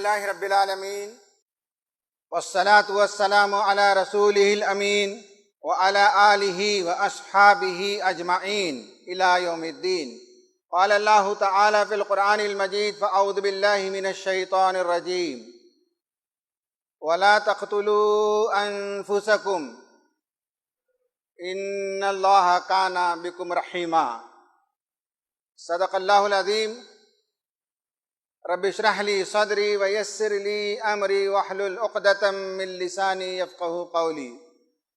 للہ رب العالمین والصلاة والسلام علی رسولہ الامین وعلی آلہ واصحابہ اجمعین الی یوم الدین۔ قال اللہ تعالی فی القرآن المجید فاعوذ باللہ من الشیطان الرجیم ولا تقتلوا انفسکم ان اللہ کان بکم رحیما۔ صدق اللہ العظیم۔ رب اشرح لی صدری ویسر لی امری واحلل عقدۃ من لسانی یفقہوا قولی۔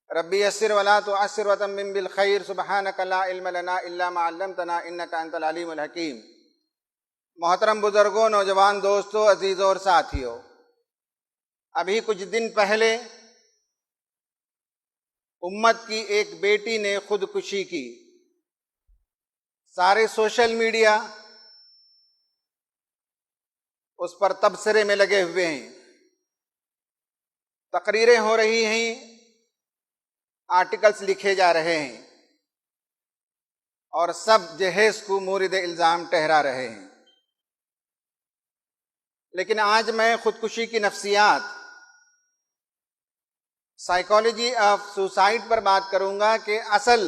رب یسر ولا تعسر وتمم بالخیر سبحانک لا علم لنا الا ما علمتنا انک انت العلیم الحکیم۔ محترم بزرگوں، نوجوان دوستوں، عزیزوں اور ساتھیوں، ابھی کچھ دن پہلے امت کی ایک بیٹی نے خودکشی کی۔ سارے سوشل میڈیا اس پر تبصرے میں لگے ہوئے ہیں، تقریریں ہو رہی ہیں، آرٹیکلز لکھے جا رہے ہیں اور سب جہیز کو مورد الزام ٹھہرا رہے ہیں۔ لیکن آج میں خودکشی کی نفسیات، سائیکالوجی آف سوسائڈ پر بات کروں گا کہ اصل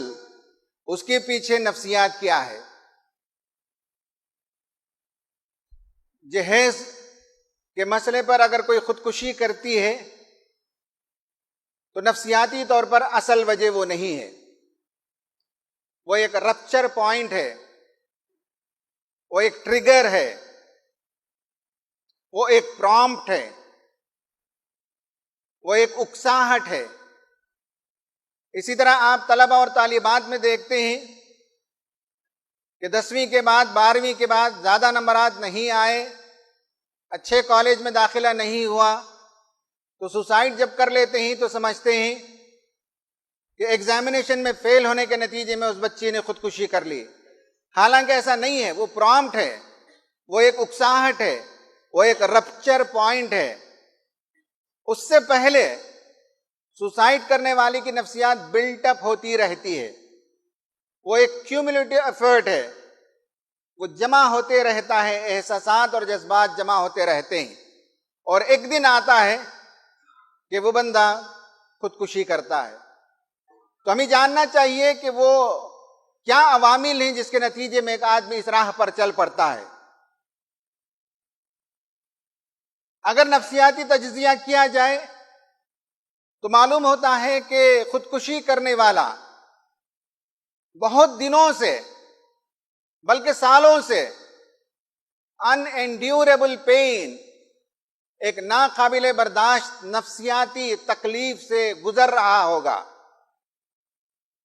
اس کے پیچھے نفسیات کیا ہے۔ جہیز کے مسئلے پر اگر کوئی خودکشی کرتی ہے تو نفسیاتی طور پر اصل وجہ وہ نہیں ہے، وہ ایک رپچر پوائنٹ ہے، وہ ایک ٹریگر ہے، وہ ایک پرامپٹ ہے، وہ ایک اکساہٹ ہے۔ اسی طرح آپ طلبہ اور طالبات میں دیکھتے ہیں کہ 10ویں کے بعد 12ویں کے بعد زیادہ نمبرات نہیں آئے، اچھے کالج میں داخلہ نہیں ہوا تو سوسائڈ جب کر لیتے ہیں تو سمجھتے ہیں کہ ایگزامینیشن میں فیل ہونے کے نتیجے میں اس بچی نے خودکشی کر لی۔ حالانکہ ایسا نہیں ہے، وہ پرامپٹ ہے، وہ ایک اکساہٹ ہے، وہ ایک رپچر پوائنٹ ہے۔ اس سے پہلے سوسائڈ کرنے والی کی نفسیات بلٹ اپ ہوتی رہتی ہے، وہ ایک کیومولیٹو ایفرٹ ہے، وہ جمع ہوتے رہتا ہے، احساسات اور جذبات جمع ہوتے رہتے ہیں، اور ایک دن آتا ہے کہ وہ بندہ خودکشی کرتا ہے۔ تو ہمیں جاننا چاہیے کہ وہ کیا عوامل ہیں جس کے نتیجے میں ایک آدمی اس راہ پر چل پڑتا ہے۔ اگر نفسیاتی تجزیہ کیا جائے تو معلوم ہوتا ہے کہ خودکشی کرنے والا بہت دنوں سے بلکہ سالوں سے ان انڈیوریبل پین، ایک ناقابل برداشت نفسیاتی تکلیف سے گزر رہا ہوگا۔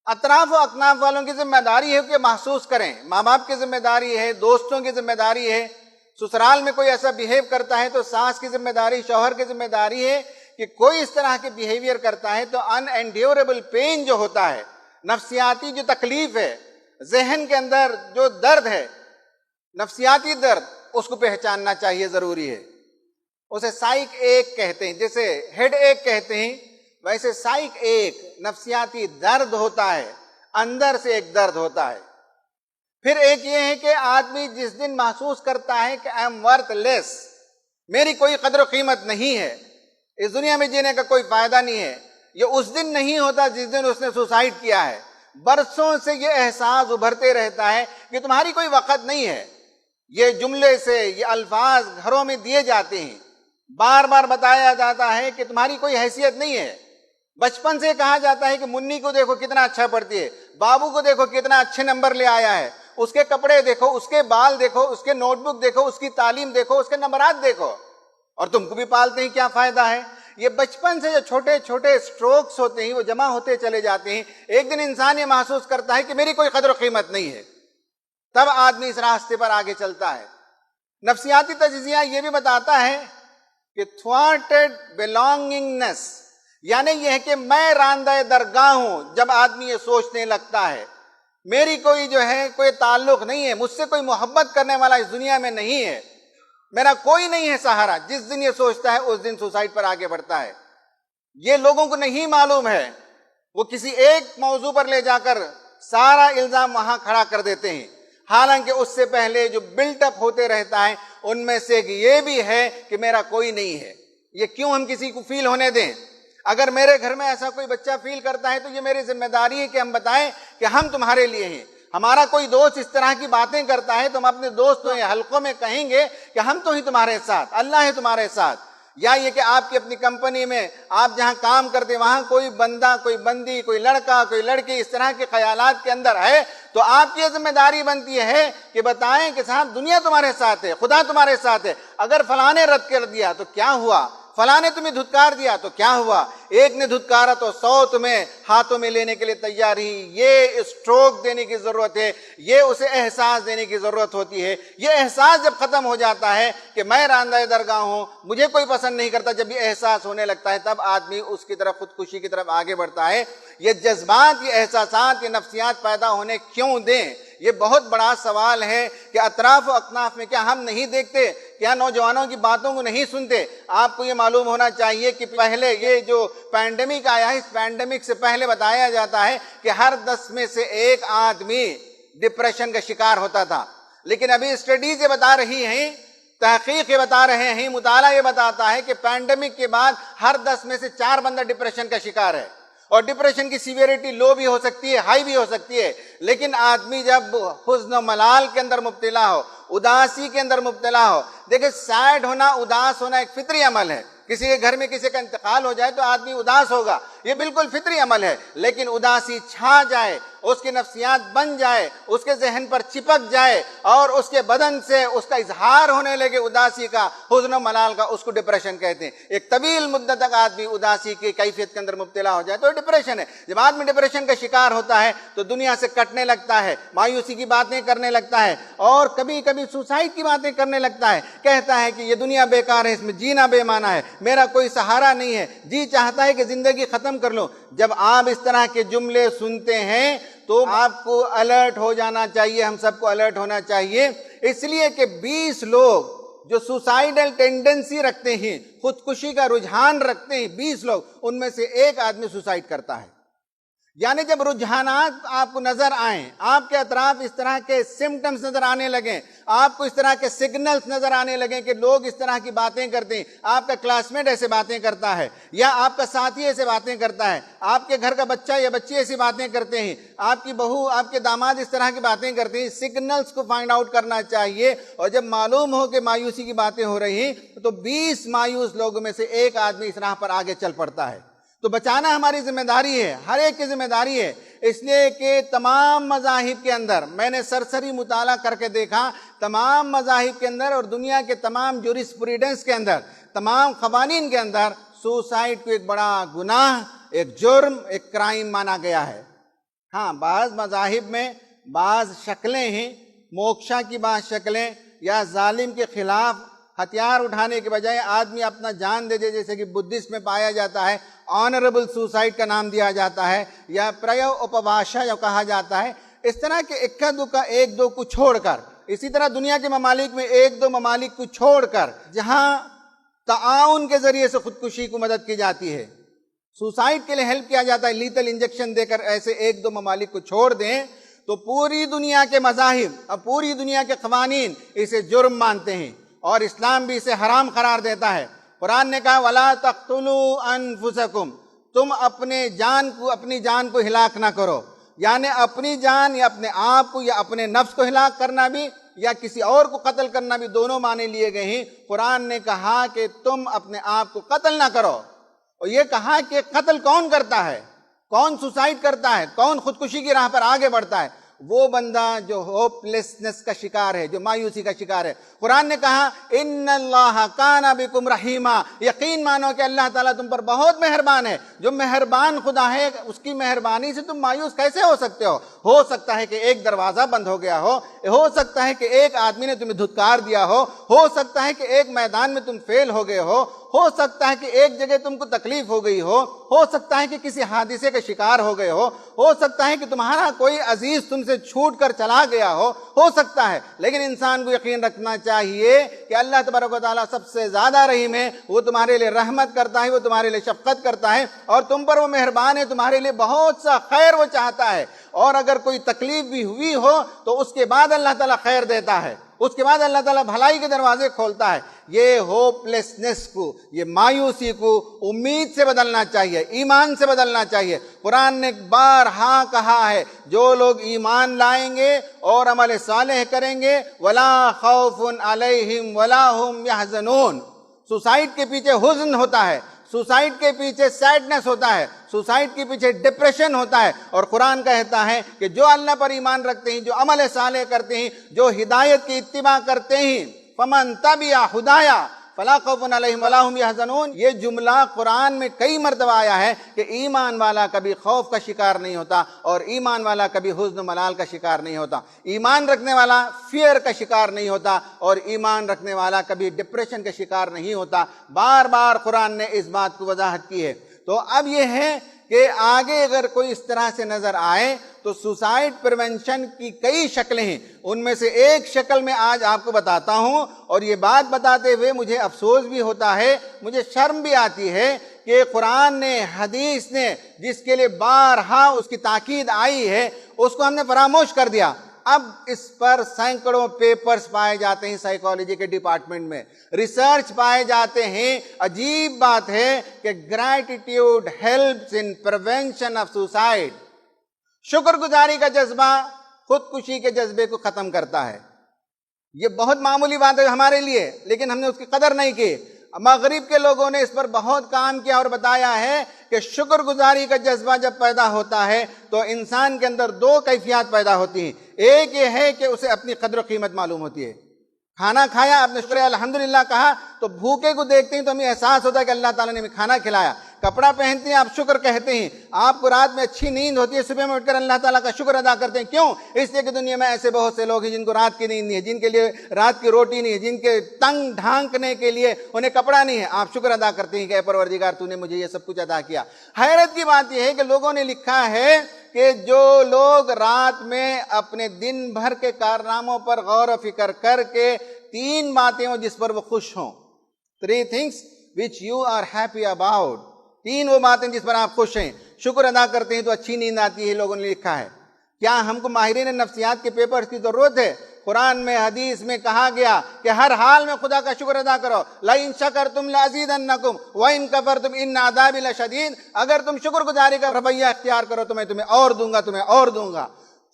اطراف و اکناف والوں کی ذمہ داری ہے کہ محسوس کریں، ماں باپ کی ذمہ داری ہے، دوستوں کی ذمہ داری ہے، سسرال میں کوئی ایسا بیہیو کرتا ہے تو ساس کی ذمہ داری، شوہر کی ذمہ داری ہے کہ کوئی اس طرح کے بیہیویئر کرتا ہے تو ان انڈیوریبل پین جو ہوتا ہے، نفسیاتی جو تکلیف ہے، ذہن کے اندر جو درد ہے، نفسیاتی درد، اس کو پہچاننا چاہیے، ضروری ہے۔ اسے سائیک ایک کہتے ہیں، جیسے ہیڈ ایک کہتے ہیں، ویسے سائیک ایک نفسیاتی درد ہوتا ہے، اندر سے ایک درد ہوتا ہے۔ پھر ایک یہ ہے کہ آدمی جس دن محسوس کرتا ہے کہ آئی ایم ورتھ لیس، میری کوئی قدر و قیمت نہیں ہے، اس دنیا میں جینے کا کوئی فائدہ نہیں ہے، یہ اس دن نہیں ہوتا جس دن اس نے سوسائڈ کیا ہے۔ برسوں سے یہ احساس ابھرتے رہتا ہے کہ تمہاری کوئی وقت نہیں ہے۔ یہ جملے سے، یہ الفاظ گھروں میں دیے جاتے ہیں، بار بار بتایا جاتا ہے کہ تمہاری کوئی حیثیت نہیں ہے۔ بچپن سے کہا جاتا ہے کہ منی کو دیکھو کتنا اچھا پڑھتی ہے، بابو کو دیکھو کتنا اچھے نمبر لے آیا ہے، اس کے کپڑے دیکھو، اس کے بال دیکھو، اس کے نوٹ بک دیکھو، اس کی تعلیم دیکھو، اس کے نمبرات دیکھو، اور تم کو بھی پالتے ہیں، کیا فائدہ ہے؟ یہ بچپن سے جو چھوٹے چھوٹے سٹروکس ہوتے ہیں وہ جمع ہوتے چلے جاتے ہیں۔ ایک دن انسان یہ محسوس کرتا ہے کہ میری کوئی قدر و قیمت نہیں ہے، تب آدمی اس راستے پر آگے چلتا ہے۔ نفسیاتی تجزیہ یہ بھی بتاتا ہے کہ تھوارٹڈ بلانگنگنس، یعنی یہ ہے کہ میں راندہ درگاہ ہوں۔ جب آدمی یہ سوچنے لگتا ہے میری کوئی جو ہے کوئی تعلق نہیں ہے، مجھ سے کوئی محبت کرنے والا اس دنیا میں نہیں ہے، میرا کوئی نہیں ہے سہارا، جس دن یہ سوچتا ہے اس دن سوسائڈ پر آگے بڑھتا ہے۔ یہ لوگوں کو نہیں معلوم ہے، وہ کسی ایک موضوع پر لے جا کر سارا الزام وہاں کھڑا کر دیتے ہیں، حالانکہ اس سے پہلے جو بلٹ اپ ہوتے رہتا ہے ان میں سے ایک یہ بھی ہے کہ میرا کوئی نہیں ہے۔ یہ کیوں ہم کسی کو فیل ہونے دیں؟ اگر میرے گھر میں ایسا کوئی بچہ فیل کرتا ہے تو یہ میری ذمہ داری ہے کہ ہم بتائیں کہ ہم تمہارے لیے ہیں۔ ہمارا کوئی دوست اس طرح کی باتیں کرتا ہے تو ہم اپنے دوستوں یا حلقوں میں کہیں گے کہ ہم تو ہی تمہارے ساتھ، اللہ ہے تمہارے ساتھ۔ یا یہ کہ آپ کی اپنی کمپنی میں آپ جہاں کام کرتے وہاں کوئی بندہ، کوئی بندی، کوئی لڑکا، کوئی لڑکی اس طرح کے خیالات کے اندر ہے تو آپ کی یہ ذمہ داری بنتی ہے کہ بتائیں کہ صاحب دنیا تمہارے ساتھ ہے، خدا تمہارے ساتھ ہے۔ اگر فلاں نے رد کر دیا تو کیا ہوا، فلاں نے تمہیں دھتکار دیا تو کیا ہوا، ایک نے دھتکارا تو 100 تمہیں ہاتھوں میں لینے کے لیے تیار ہی۔ یہ اسٹروک دینے کی ضرورت ہے، یہ اسے احساس دینے کی ضرورت ہوتی ہے۔ یہ احساس جب ختم ہو جاتا ہے کہ میں راندہ درگاہ ہوں، مجھے کوئی پسند نہیں کرتا، جب یہ احساس ہونے لگتا ہے تب آدمی اس کی طرف، خودکشی کی طرف آگے بڑھتا ہے۔ یہ جذبات، یہ احساسات، یہ نفسیات پیدا ہونے کیوں دیں؟ یہ بہت بڑا سوال ہے کہ اطراف و اکناف میں کیا ہم نہیں دیکھتے، کیا نوجوانوں کی باتوں کو نہیں سنتے؟ آپ کو یہ معلوم ہونا چاہیے کہ پہلے یہ جو پینڈیمک آیا ہے، اس پینڈیمک سے پہلے بتایا جاتا ہے کہ ہر 10 میں سے ایک آدمی ڈپریشن کا شکار ہوتا تھا، لیکن ابھی اسٹڈیز یہ بتا رہی ہیں، تحقیق یہ بتا رہے ہیں، مطالعہ یہ بتاتا ہے کہ پینڈیمک کے بعد ہر 10 میں سے 4 بندہ ڈپریشن کا شکار ہے۔ اور ڈپریشن کی سیویریٹی لو بھی ہو سکتی ہے، ہائی بھی ہو سکتی ہے، لیکن آدمی جب حزن و ملال کے اندر مبتلا ہو، اداسی کے اندر مبتلا ہو، دیکھیں سیڈ ہونا، اداس ہونا ایک فطری عمل ہے۔ کسی کے گھر میں کسی کا انتقال ہو جائے تو آدمی اداس ہوگا، یہ بالکل فطری عمل ہے، لیکن اداسی چھا جائے، اس کی نفسیات بن جائے، اس کے ذہن پر چپک جائے اور اس کے بدن سے اس کا اظہار ہونے لگے اداسی کا، حزن و ملال کا، اس کو ڈپریشن کہتے ہیں۔ ایک طویل مدت تک آدمی اداسی کی کیفیت کے اندر مبتلا ہو جائے تو ڈپریشن ہے۔ جب آدمی ڈپریشن کا شکار ہوتا ہے تو دنیا سے کٹنے لگتا ہے، مایوسی کی باتیں کرنے لگتا ہے اور کبھی کبھی سوسائڈ کی باتیں کرنے لگتا ہے، کہتا ہے کہ یہ دنیا بیکار ہے، اس میں جینا بے معنی ہے، میرا کوئی سہارا نہیں ہے، جی چاہتا ہے کہ زندگی ختم کر لوں۔ جب آپ اس طرح کے جملے سنتے ہیں تو آپ کو الرٹ ہو جانا چاہیے، ہم سب کو الرٹ ہونا چاہیے، اس لیے کہ 20 لوگ جو سوسائیڈل ٹینڈنسی رکھتے ہیں، خودکشی کا رجحان رکھتے ہیں، 20 لوگ، ان میں سے ایک آدمی سوسائڈ کرتا ہے۔ یعنی جب رجحانات آپ کو نظر آئیں، آپ کے اطراف اس طرح کے سمٹمز نظر آنے لگیں، آپ کو اس طرح کے سگنلز نظر آنے لگیں کہ لوگ اس طرح کی باتیں کرتے ہیں، آپ کا کلاس میٹ ایسے باتیں کرتا ہے یا آپ کا ساتھی ایسے باتیں کرتا ہے، آپ کے گھر کا بچہ یا بچی ایسی باتیں کرتے ہیں، آپ کی بہو، آپ کے داماد اس طرح کی باتیں کرتے ہیں، سگنلز کو فائنڈ آؤٹ کرنا چاہیے۔ اور جب معلوم ہو کہ مایوسی کی باتیں ہو رہی ہیں تو 20 مایوس لوگوں میں سے ایک آدمی اس راہ پر آگے چل پڑتا ہے۔ تو بچانا ہماری ذمہ داری ہے، ہر ایک کی ذمہ داری ہے، اس لیے کہ تمام مذاہب کے اندر، میں نے سرسری مطالعہ کر کے دیکھا، تمام مذاہب کے اندر اور دنیا کے تمام جوریسپروڈنس کے اندر، تمام قوانین کے اندر سوسائڈ کو ایک بڑا گناہ، ایک جرم، ایک کرائم مانا گیا ہے۔ ہاں، بعض مذاہب میں بعض شکلیں ہیں، موکشا کی بعض شکلیں یا ظالم کے خلاف ہتھیار اٹھانے کے بجائے آدمی اپنا جان دے دے، جیسے کہ بدھسٹ میں پایا جاتا ہے، آنریبل سوسائڈ کا نام دیا جاتا ہے، یا پریو اپواشا جو کہا جاتا ہے، اس طرح کے اکا دکا ایک دو کو چھوڑ کر، اسی طرح دنیا کے ممالک میں ایک دو ممالک کو چھوڑ کر جہاں تعاون کے ذریعے سے خودکشی کو مدد کی جاتی ہے، سوسائڈ کے لیے ہیلپ کیا جاتا ہے، لیتل انجیکشن دے کر، ایسے ایک دو ممالک کو چھوڑ دیں تو پوری دنیا کے مذاہب اور پوری دنیا کے قوانین اسے جرم مانتے ہیں اور اسلام بھی اسے حرام قرار دیتا ہے۔ قرآن نے کہا وَلَا تَقْتُلُوا أَنفُسَكُمْ، تم اپنی جان کو ہلاک نہ کرو، یعنی اپنی جان یا اپنے آپ کو یا اپنے نفس کو ہلاک کرنا بھی یا کسی اور کو قتل کرنا بھی، دونوں معنی لیے گئے ہیں۔ قرآن نے کہا کہ تم اپنے آپ کو قتل نہ کرو، اور یہ کہا کہ قتل کون کرتا ہے، کون سوسائڈ کرتا ہے، کون خودکشی کی راہ پر آگے بڑھتا ہے؟ وہ بندہ جو ہوپ لیسنس کا شکار ہے، جو مایوسی کا شکار ہے۔ قرآن نے کہا ان اللہ کان بکم رحیما، یقین مانو کہ اللہ تعالیٰ تم پر بہت مہربان ہے۔ جو مہربان خدا ہے، اس کی مہربانی سے تم مایوس کیسے ہو سکتے ہو سکتا ہے کہ ایک دروازہ بند ہو گیا ہو سکتا ہے کہ ایک آدمی نے تمہیں دھتکار دیا ہو سکتا ہے کہ ایک میدان میں تم فیل ہو گئے ہو سکتا ہے کہ ایک جگہ تم کو تکلیف ہو گئی ہو سکتا ہے کہ کسی حادثے کا شکار ہو گئے ہو سکتا ہے کہ تمہارا کوئی عزیز تم سے چھوٹ کر چلا گیا ہو سکتا ہے، لیکن انسان کو یقین رکھنا چاہیے کہ اللہ تبارک و تعالیٰ سب سے زیادہ رحیم ہے، وہ تمہارے لیے رحمت کرتا ہے، وہ تمہارے لیے شفقت کرتا ہے اور تم پر وہ مہربان ہے، تمہارے لیے بہت سا خیر وہ چاہتا ہے، اور اگر کوئی تکلیف بھی ہوئی ہو تو اس کے بعد اللہ تعالیٰ خیر دیتا ہے۔ اس کے بعد اللہ تعالیٰ بھلائی کے دروازے کھولتا ہے. یہ ہوپ لیسنس کو، یہ مایوسی کو امید سے بدلنا چاہیے، ایمان سے بدلنا چاہیے. قرآن نے بارہا کہا ہے جو لوگ ایمان لائیں گے اور عمل صالح کریں گے ولا خوف علیہم ولا ہم یحزنون. سوسائڈ کے پیچھے حزن ہوتا ہے، سوسائڈ کے پیچھے سیڈنس ہوتا ہے، سوسائڈ کے پیچھے ڈپریشن ہوتا ہے. اور قرآن کہتا ہے کہ جو اللہ پر ایمان رکھتے ہیں، جو عمل صالح کرتے ہیں، جو ہدایت کی اتباع کرتے ہیں، فمن تبع ہدایا فلا خوف علیہم ولا ہم یحزنون. یہ جملہ قرآن میں کئی مرتبہ آیا ہے کہ ایمان والا کبھی خوف کا شکار نہیں ہوتا اور ایمان والا کبھی حزن و ملال کا شکار نہیں ہوتا. ایمان رکھنے والا فیئر کا شکار نہیں ہوتا اور ایمان رکھنے والا کبھی ڈپریشن کا شکار نہیں ہوتا. بار بار قرآن نے اس بات کو وضاحت کی ہے. تو اب یہ ہے کہ آگے اگر کوئی اس طرح سے نظر آئے تو سوسائڈ پریونشن کی کئی شکلیں ہیں. ان میں سے ایک شکل میں آج آپ کو بتاتا ہوں، اور یہ بات بتاتے ہوئے مجھے افسوس بھی ہوتا ہے، مجھے شرم بھی آتی ہے کہ قرآن نے، حدیث نے جس کے لیے بارہا اس کی تاکید آئی ہے اس کو ہم نے فراموش کر دیا. اب اس پر سینکڑوں پیپرز پائے جاتے ہیں سائیکالوجی کے ڈپارٹمنٹ میں، ریسرچ پائے جاتے ہیں. عجیب بات ہے کہ gratitude helps in prevention of suicide. شکر گزاری کا جذبہ خودکشی کے جذبے کو ختم کرتا ہے. یہ بہت معمولی بات ہے ہمارے لیے، لیکن ہم نے اس کی قدر نہیں کی. مغرب کے لوگوں نے اس پر بہت کام کیا اور بتایا ہے کہ شکر گزاری کا جذبہ جب پیدا ہوتا ہے تو انسان کے اندر دو کیفیات پیدا ہوتی ہیں. ایک یہ ہے کہ اسے اپنی قدر و قیمت معلوم ہوتی ہے. کھانا کھایا، آپ نے شکر الحمدللہ کہا تو بھوکے کو دیکھتے ہیں تو ہمیں احساس ہوتا ہے کہ اللہ تعالیٰ نے ہمیں کھانا کھلایا. کپڑا پہنتے ہیں آپ شکر کہتے ہیں. آپ کو رات میں اچھی نیند ہوتی ہے، صبح میں اٹھ کر اللہ تعالیٰ کا شکر ادا کرتے ہیں. کیوں؟ اس لیے کہ دنیا میں ایسے بہت سے لوگ ہیں جن کو رات کی نیند نہیں ہے، جن کے لیے رات کی روٹی نہیں ہے، جن کے تنگ ڈھانکنے کے لیے انہیں کپڑا نہیں ہے. آپ شکر ادا کرتے ہیں کہ اے پروردگار تو نے مجھے یہ سب کچھ عطا کیا. حیرت کی بات یہ ہے کہ لوگوں نے لکھا ہے کہ جو لوگ رات میں اپنے دن بھر کے کارناموں پر غور و فکر کر کے تین باتیں ہوں جس پر وہ خوش ہوں، 3 things which you are happy about، تین وہ باتیں جس پر آپ خوش ہیں، شکر ادا کرتے ہیں تو اچھی نیند آتی ہے. لوگوں نے لکھا ہے. کیا ہم کو ماہرین نفسیات کے پیپرز کی ضرورت ہے؟ قرآن میں، حدیث میں کہا گیا کہ ہر حال میں خدا کا شکر ادا کرو. لَإِن شَكَرْتُمْ لَأَزِيدَنَّكُمْ وَإِن كَفَرْتُمْ إِنَّ عَذَابِي لَشَدِيدٌ. اگر تم شکر گزاری کا رویہ اختیار کرو تو میں تمہیں اور دوں گا، تمہیں اور دوں گا.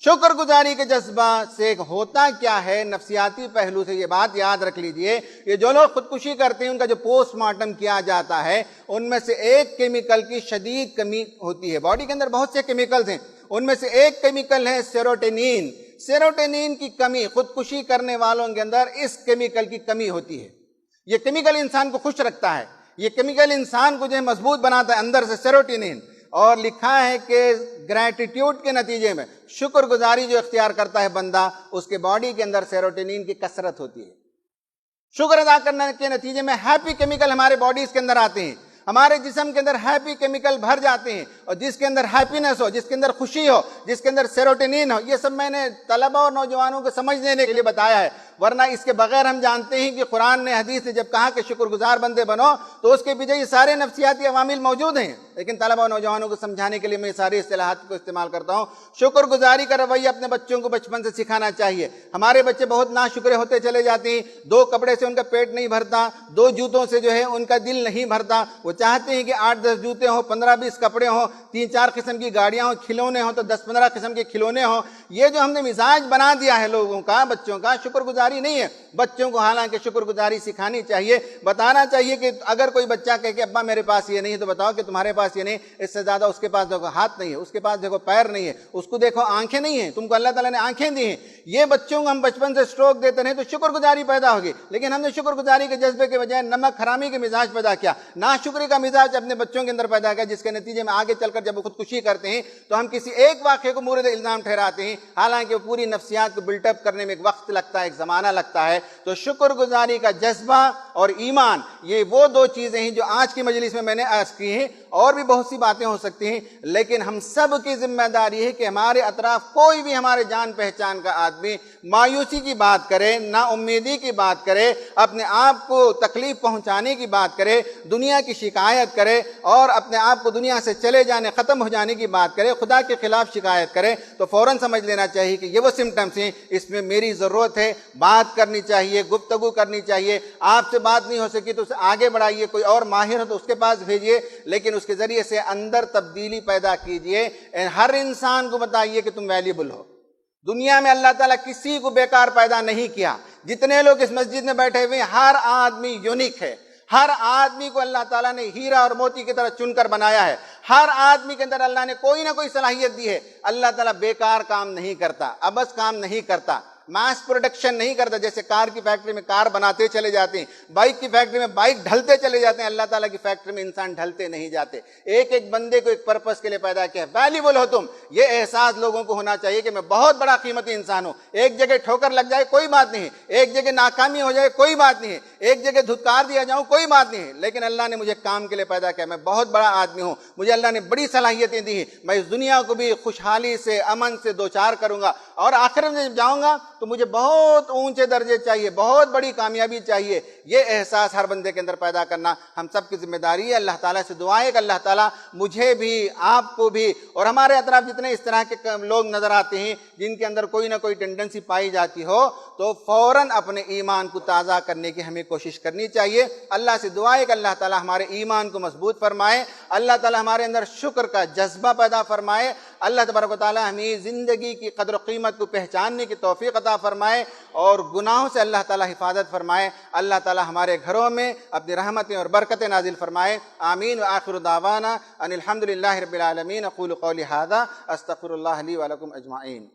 شکر گزاری کے جذبہ سے ہوتا کیا ہے؟ نفسیاتی پہلو سے یہ بات یاد رکھ لیجئے. یہ جو لوگ خودکشی کرتے ہیں ان کا جو پوسٹ مارٹم کیا جاتا ہے ان میں سے ایک کیمیکل کی شدید کمی ہوتی ہے. باڈی کے اندر بہت سے کیمیکلز ہیں، ان میں سے ایک کیمیکل ہے سیروٹونین. سیروٹونین کی کمی خودکشی کرنے والوں کے اندر اس کیمیکل کی کمی ہوتی ہے. یہ کیمیکل انسان کو خوش رکھتا ہے، یہ کیمیکل انسان کو جو ہے مضبوط بناتا ہے اندر سے، سیروٹونین. اور لکھا ہے کہ گریٹیٹیوڈ کے نتیجے میں، شکر گزاری جو اختیار کرتا ہے بندہ، اس کے باڈی کے اندر سیروٹونین کی کثرت ہوتی ہے. شکر ادا کرنے کے نتیجے میں ہیپی کیمیکل ہمارے باڈیز کے اندر آتے ہیں، ہمارے جسم کے اندر ہیپی کیمیکل بھر جاتے ہیں. اور جس کے اندر ہیپینس ہو، جس کے اندر خوشی ہو، جس کے اندر سیروٹونین ہو، یہ سب میں نے طلبہ اور نوجوانوں کو سمجھ دینے کے لیے بتایا ہے. ورنہ اس کے بغیر ہم جانتے ہیں کہ قرآن نے، حدیث نے جب کہا کہ شکر گزار بندے بنو تو اس کے پیچھے یہ سارے نفسیاتی عوامل موجود ہیں. لیکن طلبہ اور نوجوانوں کو سمجھانے کے لیے میں ساری اصطلاحات کو استعمال کرتا ہوں. شکر گزاری کا رویہ اپنے بچوں کو بچپن سے سکھانا چاہیے. ہمارے بچے بہت ناشکرے ہوتے چلے جاتے ہیں. 2 کپڑے سے ان کا پیٹ نہیں بھرتا، 2 جوتوں سے جو ہے ان کا دل نہیں بھرتا. وہ چاہتے ہیں کہ 8-10 جوتے ہوں، 15-20 کپڑے ہوں، 3-4 قسم کی گاڑیاں ہوں، کھلونے ہوں تو 10-15 قسم کے کھلونے ہوں. یہ جو ہم نے مزاج بنا دیا ہے لوگوں کا، بچوں کا، شکر گزاری نہیں ہے. بچوں کو حالانکہ شکر گزاری سکھانی چاہیے، بتانا چاہیے کہ اگر کوئی بچہ کہے کہ ابا میرے پاس یہ نہیں ہے تو بتاؤ کہ تمہارے پاس یہ نہیں. اس سے زیادہ اس کے پاس دیکھو ہاتھ نہیں ہے، اس کے پاس دیکھو پیر نہیں ہے، اس کو دیکھو آنکھیں نہیں ہیں. تم کو اللہ تعالیٰ نے آنکھیں دی ہیں. یہ بچوں کو ہم بچپن سے سٹروک دیتے رہے تو شکر گزاری پیدا ہوگی. لیکن ہم نے شکر گزاری کے جذبے کے بجائے نمک حرامی کے مزاج پیدا کیا، ناشکری کا مزاج اپنے بچوں کے اندر پیدا کیا، جس کے نتیجے میں آگے چل کر جب وہ خودکشی کرتے ہیں تو ہم کسی ایک واقعے کو مورد الزام ٹھہراتے ہیں، حالانکہ وہ پوری نفسیات کو بلٹ اپ کرنے میں ایک وقت لگتا ہے، ایک زمانہ لگتا ہے. تو شکر گزاری کا جذبہ اور ایمان، یہ وہ 2 چیزیں ہیں جو آج کی مجلس میں نے عرض کی ہیں. اور بھی بہت سی باتیں ہو سکتی ہیں، لیکن ہم سب کی ذمہ داری ہے کہ ہمارے اطراف کوئی بھی ہمارے جان پہچان کا آدمی آدمی مایوسی کی بات کرے، نا امیدی کی بات کرے، اپنے آپ کو تکلیف پہنچانے کی بات کرے، دنیا کی شکایت کرے اور اپنے آپ کو دنیا سے چلے جانے، ختم ہو جانے کی بات کرے، خدا کے خلاف شکایت کرے، تو فوراً سمجھ لینا چاہیے کہ یہ وہ سمٹمس ہیں، اس میں میری ضرورت ہے، بات کرنی چاہیے، گفتگو کرنی چاہیے۔ آپ سے بات نہیں ہو سکی تو اسے آگے بڑھائیے، کوئی اور ماہر ہو تو اس کے پاس بھیجیے، لیکن اس کے ذریعے سے اندر تبدیلی پیدا کیجیے۔ ہر انسان کو بتائیے کہ تم ویلیبل ہو۔ دنیا میں اللہ تعالیٰ کسی کو بیکار پیدا نہیں کیا۔ جتنے لوگ اس مسجد میں بیٹھے ہوئے ہیں، ہر آدمی یونیک ہے۔ ہر آدمی کو اللہ تعالیٰ نے ہیرا اور موتی کی طرح چن کر بنایا ہے۔ ہر آدمی کے اندر اللہ نے کوئی نہ کوئی صلاحیت دی ہے۔ اللہ تعالیٰ بیکار کام نہیں کرتا، عبث کام نہیں کرتا، ماس پروڈکشن نہیں کرتا۔ جیسے کار کی فیکٹری میں کار بناتے چلے جاتے ہیں، بائک کی فیکٹری میں بائک ڈھلتے چلے جاتے ہیں، اللہ تعالیٰ کی فیکٹری میں انسان ڈھلتے نہیں جاتے۔ ایک ایک بندے کو ایک پرپس کے لیے پیدا کیا ہے۔ ویلیبل ہو تم، یہ احساس لوگوں کو ہونا چاہیے کہ میں بہت بڑا قیمتی انسان ہوں۔ ایک جگہ ٹھوکر لگ جائے کوئی بات نہیں ہے، ایک جگہ ناکامی ہو جائے کوئی بات نہیں ہے، ایک جگہ دھتکار دیا جاؤں کوئی بات نہیں ہے، لیکن اللہ نے مجھے کام کے لیے پیدا کیا، میں بہت بڑا آدمی ہوں، مجھے اللہ نے بڑی صلاحیتیں دی ہیں، میں اس دنیا کو بھی خوشحالی سے، امن سے دوچار کروں گا، اور آخرت میں جب جاؤں گا تو مجھے بہت اونچے درجے چاہیے، بہت بڑی کامیابی چاہیے۔ یہ احساس ہر بندے کے اندر پیدا کرنا ہم سب کی ذمہ داری ہے۔ اللہ تعالیٰ سے دعا ہے کہ اللہ تعالیٰ مجھے بھی، آپ کو بھی، اور ہمارے اطراف جتنے اس طرح کے لوگ نظر آتے ہیں جن کے اندر کوئی نہ کوئی ٹینڈنسی پائی جاتی ہو، تو فوراً اپنے ایمان کو تازہ کرنے کی ہمیں کوشش کرنی چاہیے۔ اللہ سے دعا ہے کہ اللہ تعالیٰ ہمارے ایمان کو مضبوط فرمائے، اللہ تعالیٰ ہمارے اندر شکر کا جذبہ پیدا فرمائے، اللہ تبارک و تعالیٰ ہمیں زندگی کی قدر و قیمت کو پہچاننے کی توفیق عطا فرمائے، اور گناہوں سے اللہ تعالیٰ حفاظت فرمائے۔ اللہ تعالیٰ ہمارے گھروں میں اپنی رحمتیں اور برکتیں نازل فرمائے۔ آمین۔ وآخر دعوانا ان الحمد للہ رب العالمین۔ اقول قولی ھذا استغفر اللہ لی ولکم اجمعین۔